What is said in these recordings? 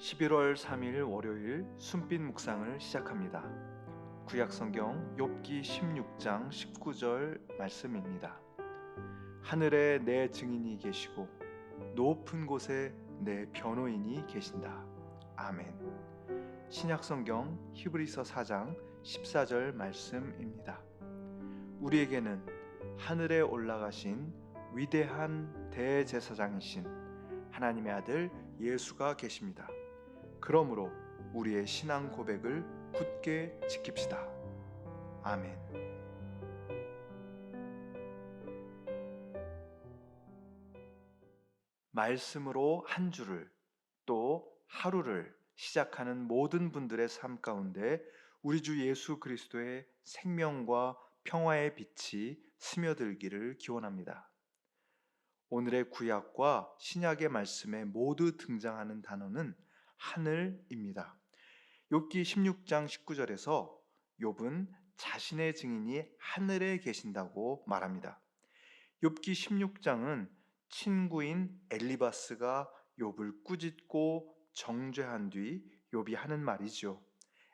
11월 3일 월요일 숨빛 묵상을 시작합니다. 구약성경 욥기 16장 19절 말씀입니다. 하늘에 내 증인이 계시고 높은 곳에 내 변호인이 계신다. 아멘. 신약성경 히브리서 4장 14절 말씀입니다. 우리에게는 하늘에 올라가신 위대한 대제사장이신 하나님의 아들 예수가 계십니다. 그러므로 우리의 신앙 고백을 굳게 지킵시다. 아멘. 말씀으로 한 주를 또 하루를 시작하는 모든 분들의 삶 가운데 우리 주 예수 그리스도의 생명과 평화의 빛이 스며들기를 기원합니다. 오늘의 구약과 신약의 말씀에 모두 등장하는 단어는 하늘입니다. 욥기 16장 19절에서 욥은 자신의 증인이 하늘에 계신다고 말합니다. 욥기 16장은 친구인 엘리바스가 욥을 꾸짖고 정죄한 뒤 욥이 하는 말이죠.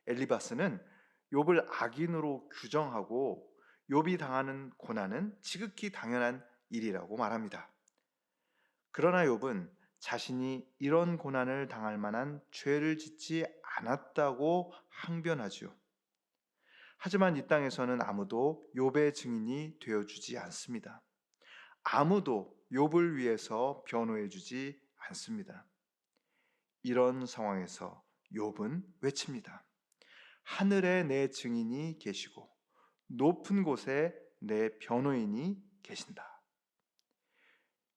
엘리바스는 욥을 악인으로 규정하고 욥이 당하는 고난은 지극히 당연한 일이라고 말합니다. 그러나 욥은 자신이 이런 고난을 당할 만한 죄를 짓지 않았다고 항변하죠. 하지만 이 땅에서는 아무도 욥의 증인이 되어주지 않습니다. 아무도 욥을 위해서 변호해주지 않습니다. 이런 상황에서 욥은 외칩니다. 하늘에 내 증인이 계시고 높은 곳에 내 변호인이 계신다.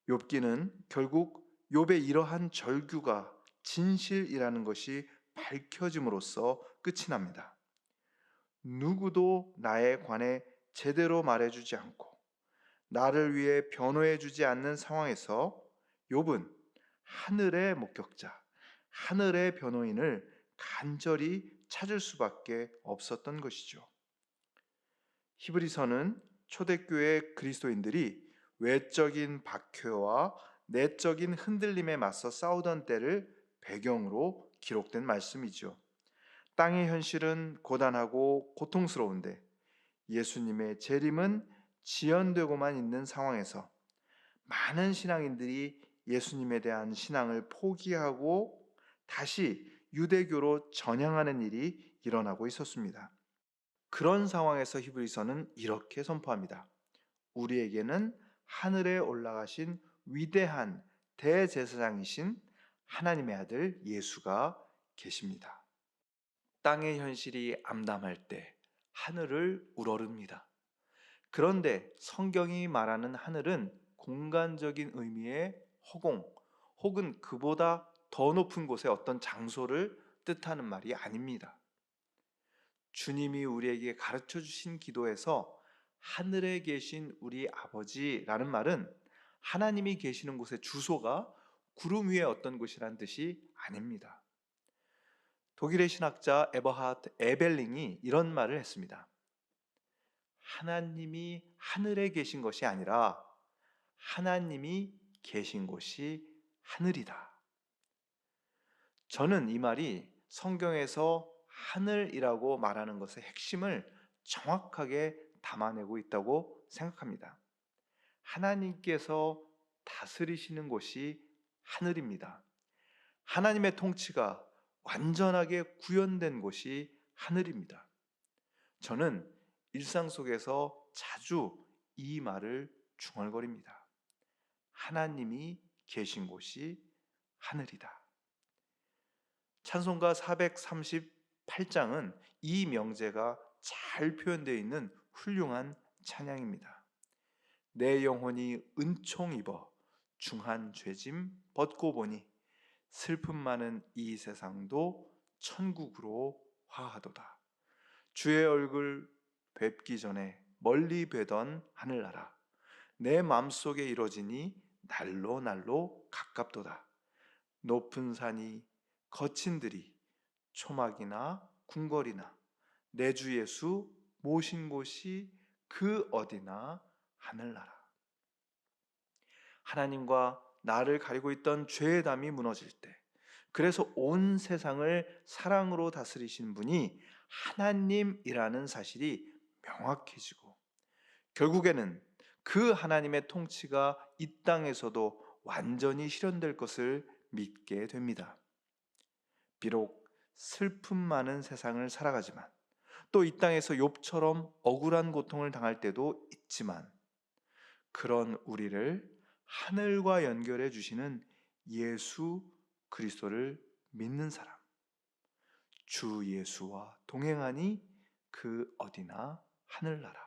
욥기는 결국 욥의 이러한 절규가 진실이라는 것이 밝혀짐으로써 끝이 납니다. 누구도 나에 관해 제대로 말해주지 않고 나를 위해 변호해주지 않는 상황에서 욥은 하늘의 목격자, 하늘의 변호인을 간절히 찾을 수밖에 없었던 것이죠. 히브리서는 초대교회 그리스도인들이 외적인 박해와 내적인 흔들림에 맞서 싸우던 때를 배경으로 기록된 말씀이죠. 땅의 현실은 고단하고 고통스러운데 예수님의 재림은 지연되고만 있는 상황에서 많은 신앙인들이 예수님에 대한 신앙을 포기하고 다시 유대교로 전향하는 일이 일어나고 있었습니다. 그런 상황에서 히브리서는 이렇게 선포합니다. 우리에게는 하늘에 올라가신 위대한 대제사장이신 하나님의 아들 예수가 계십니다. 땅의 현실이 암담할 때 하늘을 우러릅니다. 그런데 성경이 말하는 하늘은 공간적인 의미의 허공 혹은 그보다 더 높은 곳의 어떤 장소를 뜻하는 말이 아닙니다. 주님이 우리에게 가르쳐 주신 기도에서 하늘에 계신 우리 아버지라는 말은 하나님이 계시는 곳의 주소가 구름 위에 어떤 곳이란 뜻이 아닙니다. 독일의 신학자 에버하트 에벨링이 이런 말을 했습니다. 하나님이 하늘에 계신 것이 아니라 하나님이 계신 곳이 하늘이다. 저는 이 말이 성경에서 하늘이라고 말하는 것의 핵심을 정확하게 담아내고 있다고 생각합니다. 하나님께서 다스리시는 곳이 하늘입니다. 하나님의 통치가 완전하게 구현된 곳이 하늘입니다. 저는 일상 속에서 자주 이 말을 중얼거립니다. 하나님이 계신 곳이 하늘이다. 찬송가 438장은 이 명제가 잘 표현되어 있는 훌륭한 찬양입니다. 내 영혼이 은총 입어 중한 죄짐 벗고 보니 슬픔 많은 이 세상도 천국으로 화하도다. 주의 얼굴 뵙기 전에 멀리 뵈던 하늘나라 내 맘속에 이루어지니 날로 날로 가깝도다. 높은 산이 거친 들이 초막이나 궁궐이나 내 주 예수 모신 곳이 그 어디나 하늘나라. 하나님과 나를 가리고 있던 죄의 담이 무너질 때, 그래서 온 세상을 사랑으로 다스리신 분이 하나님이라는 사실이 명확해지고, 결국에는 그 하나님의 통치가 이 땅에서도 완전히 실현될 것을 믿게 됩니다. 비록 슬픔 많은 세상을 살아가지만, 또 이 땅에서 욥처럼 억울한 고통을 당할 때도 있지만, 그런 우리를 하늘과 연결해 주시는 예수 그리스도를 믿는 사람, 주 예수와 동행하니 그 어디나 하늘나라,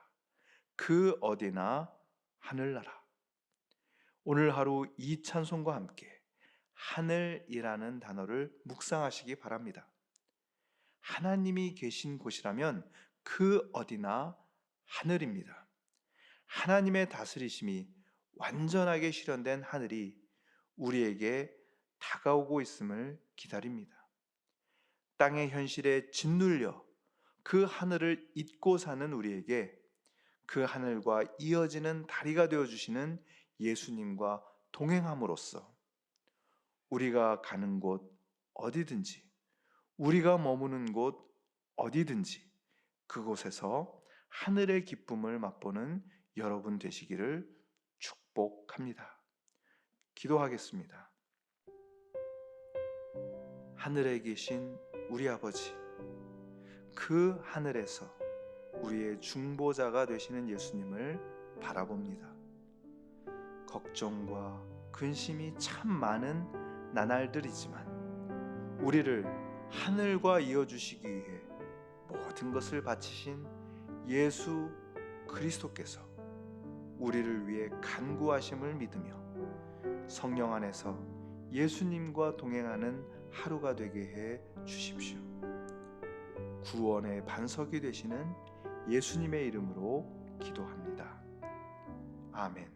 그 어디나 하늘나라. 오늘 하루 이 찬송과 함께 하늘이라는 단어를 묵상하시기 바랍니다. 하나님이 계신 곳이라면 그 어디나 하늘입니다. 하나님의 다스리심이 완전하게 실현된 하늘이 우리에게 다가오고 있음을 기다립니다. 땅의 현실에 짓눌려 그 하늘을 잊고 사는 우리에게 그 하늘과 이어지는 다리가 되어주시는 예수님과 동행함으로써 우리가 가는 곳 어디든지, 우리가 머무는 곳 어디든지 그곳에서 하늘의 기쁨을 맛보는 여러분 되시기를 축복합니다. 기도하겠습니다. 하늘에 계신 우리 아버지, 그 하늘에서 우리의 중보자가 되시는 예수님을 바라봅니다. 걱정과 근심이 참 많은 나날들이지만 우리를 하늘과 이어주시기 위해 모든 것을 바치신 예수 그리스도께서 우리를 위해 간구하심을 믿으며 성령 안에서 예수님과 동행하는 하루가 되게 해 주십시오. 구원의 반석이 되시는 예수님의 이름으로 기도합니다. 아멘.